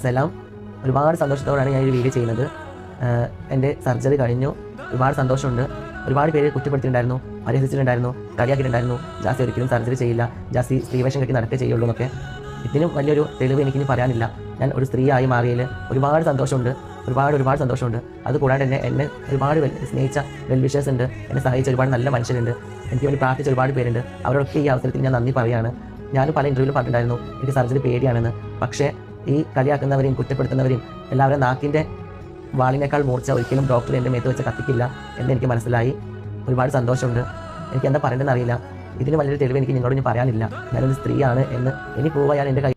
സലാം. ഒരുപാട് സന്തോഷത്തോടെയാണ് ഞാൻ ഈ വീഡിയോ ചെയ്യുന്നത്. എൻ്റെ സർജറി കഴിഞ്ഞു. ഒരുപാട് സന്തോഷമുണ്ട്. ഒരുപാട് പേര് കുറ്റപ്പെടുത്തിയിട്ടുണ്ടായിരുന്നു, പരിഹസിച്ചിട്ടുണ്ടായിരുന്നു, കളിയാക്കിയിട്ടുണ്ടായിരുന്നു. ജാസി ഒരിക്കലും സർജറി ചെയ്യില്ല, ജാസി സ്ത്രീവേഷം കെട്ടി നടക്കേ ചെയ്യുള്ളൂ എന്നൊക്കെ. ഇതിനും വലിയൊരു തെളിവ് എനിക്കിനി പറയാനില്ല. ഞാൻ ഒരു സ്ത്രീയായി മാറിയതിൽ ഒരുപാട് സന്തോഷമുണ്ട്, ഒരുപാട് സന്തോഷമുണ്ട്. അതുകൂടാണ്ട് എന്നെ ഒരുപാട് സ്നേഹിച്ച വെൽവിഷേഴ്സ് ഉണ്ട്, എന്നെ സഹായിച്ച ഒരുപാട് നല്ല മനുഷ്യരുണ്ട്, എനിക്ക് വേണ്ടി പ്രാർത്ഥിച്ച ഒരുപാട് പേരുണ്ട്. അവരൊക്കെ ഈ അവസരത്തിൽ ഞാൻ നന്ദി പറയുകയാണ്. ഞാനും പല ഇൻ്റർവ്യൂവിലും പറഞ്ഞിട്ടുണ്ടായിരുന്നു എനിക്ക് സർജറി പേടിയാണെന്ന്. പക്ഷേ ഈ കളിയാക്കുന്നവരെയും കുറ്റപ്പെടുത്തുന്നവരെയും എല്ലാവരും നാക്കിൻ്റെ വാളിനേക്കാൾ മൂർച്ച ഒരിക്കലും ഡോക്ടർ എൻ്റെ മേത്ത് വെച്ച് കത്തിക്കില്ല എന്ന് എനിക്ക് മനസ്സിലായി. ഒരുപാട് സന്തോഷമുണ്ട്. എനിക്ക് എന്താ പറയേണ്ടതെന്ന് അറിയില്ല. ഇതിന് വലിയൊരു തെളിവ് എനിക്ക് നിങ്ങളോട് ഇനി പറയാനില്ല. ഞാനൊരു സ്ത്രീയാണ് എന്ന് ഇനി പോവാൻ ഞാൻ എൻ്റെ കൈ.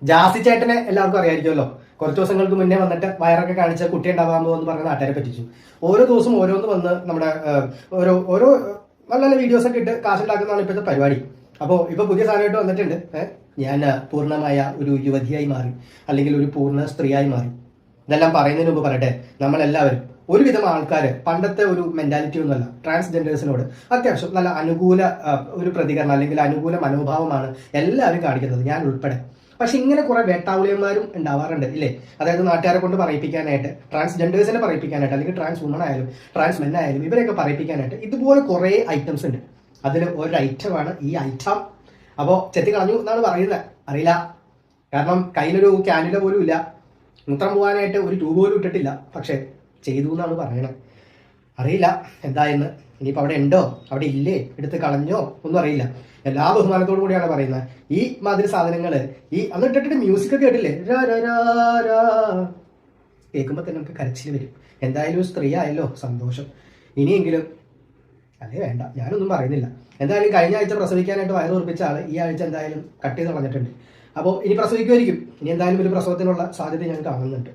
ജാസി ചേട്ടനെ എല്ലാവർക്കും അറിയാമായിരിക്കുമല്ലോ. കുറച്ച് ദിവസങ്ങൾക്ക് മുന്നേ വന്നിട്ട് വയറൊക്കെ കാണിച്ച കുട്ടി ഉണ്ടാവാൻ പോകുമെന്ന് പറഞ്ഞ നാട്ടുകാരെ പറ്റിച്ചു. ഓരോ ദിവസം ഓരോന്ന് വന്ന് നമ്മുടെ ഓരോ നല്ല നല്ല വീഡിയോസ് ഒക്കെ ഇട്ട് കാശുണ്ടാക്കുന്നതാണ് ഇപ്പോഴത്തെ പരിപാടി. അപ്പോൾ ഇപ്പൊ പുതിയ സാധനമായിട്ട് വന്നിട്ടുണ്ട്. ഞാൻ പൂർണ്ണമായ ഒരു യുവതിയായി മാറി, അല്ലെങ്കിൽ ഒരു പൂർണ്ണ സ്ത്രീയായി മാറി. ഇതെല്ലാം പറയുന്നതിന് മുമ്പ് പറയട്ടെ, നമ്മളെല്ലാവരും ഒരുവിധം ആൾക്കാർ പണ്ടത്തെ ഒരു മെന്റാലിറ്റി ഒന്നുമല്ല. ട്രാൻസ്ജെൻഡേഴ്സിനോട് അത്യാവശ്യം നല്ല അനുകൂല ഒരു പ്രതികരണം അല്ലെങ്കിൽ അനുകൂല മനോഭാവമാണ് എല്ലാവരും കാണിക്കുന്നത്, ഞാൻ ഉൾപ്പെടെ. പക്ഷെ ഇങ്ങനെ കുറെ വേട്ടാവുളിയന്മാരും ഉണ്ടാവാറുണ്ട് ഇല്ലേ? അതായത് നാട്ടുകാരെ കൊണ്ട് പറയിപ്പിക്കാനായിട്ട്, ട്രാൻസ്ജെൻഡേഴ്സിനെ പറയിപ്പിക്കാനായിട്ട്, അല്ലെങ്കിൽ ട്രാൻസ് വുമൺ ആയാലും ട്രാൻസ് മെൻ ആയാലും ഇവരെയൊക്കെ പറയിപ്പിക്കാനായിട്ട് ഇതുപോലെ കുറെ ഐറ്റംസ് ഉണ്ട്. അതിൽ ഒരു ഐറ്റമാണ് ഈ ഐറ്റം. അപ്പോൾ ചെത്തി കളഞ്ഞു എന്നാണ് പറയുന്നത്, അറിയില്ല. കാരണം കയ്യിലൊരു ക്യാനുല പോലും ഇല്ല, മൂത്രം പോകാനായിട്ട് ഒരു ട്യൂബ് പോലും ഇട്ടിട്ടില്ല. പക്ഷെ ചെയ്തു എന്നാണ് പറയണത്. അറിയില്ല എന്തായെന്ന്. ഇനിയിപ്പോൾ അവിടെ ഉണ്ടോ അവിടെ ഇല്ലേ എടുത്ത് കളഞ്ഞോ ഒന്നും അറിയില്ല. എല്ലാ ബഹുമാനത്തോടു കൂടിയാണ് പറയുന്നത്. ഈ മാതിരി സാധനങ്ങൾ ഈ അന്നിട്ടിട്ട് മ്യൂസിക് ഒക്കെ കേട്ടില്ലേ, കേൾക്കുമ്പോൾ തന്നെ നമുക്ക് കരച്ചിൽ വരും. എന്തായാലും സ്ത്രീ ആയല്ലോ, സന്തോഷം. ഇനിയെങ്കിലും അല്ലേ വേണ്ട, ഞാനൊന്നും പറയുന്നില്ല. എന്തായാലും കഴിഞ്ഞ ആഴ്ച പ്രസവിക്കാനായിട്ട് വയറ് ഉറപ്പിച്ച ആൾ ഈ ആഴ്ച എന്തായാലും കട്ട് ചെയ്ത് കളഞ്ഞിട്ടുണ്ട്. അപ്പോൾ ഇനി പ്രസവിക്കുമായിരിക്കും. ഇനി എന്തായാലും ഒരു പ്രസവത്തിനുള്ള സാധ്യത ഞാൻ കാണുന്നുണ്ട്.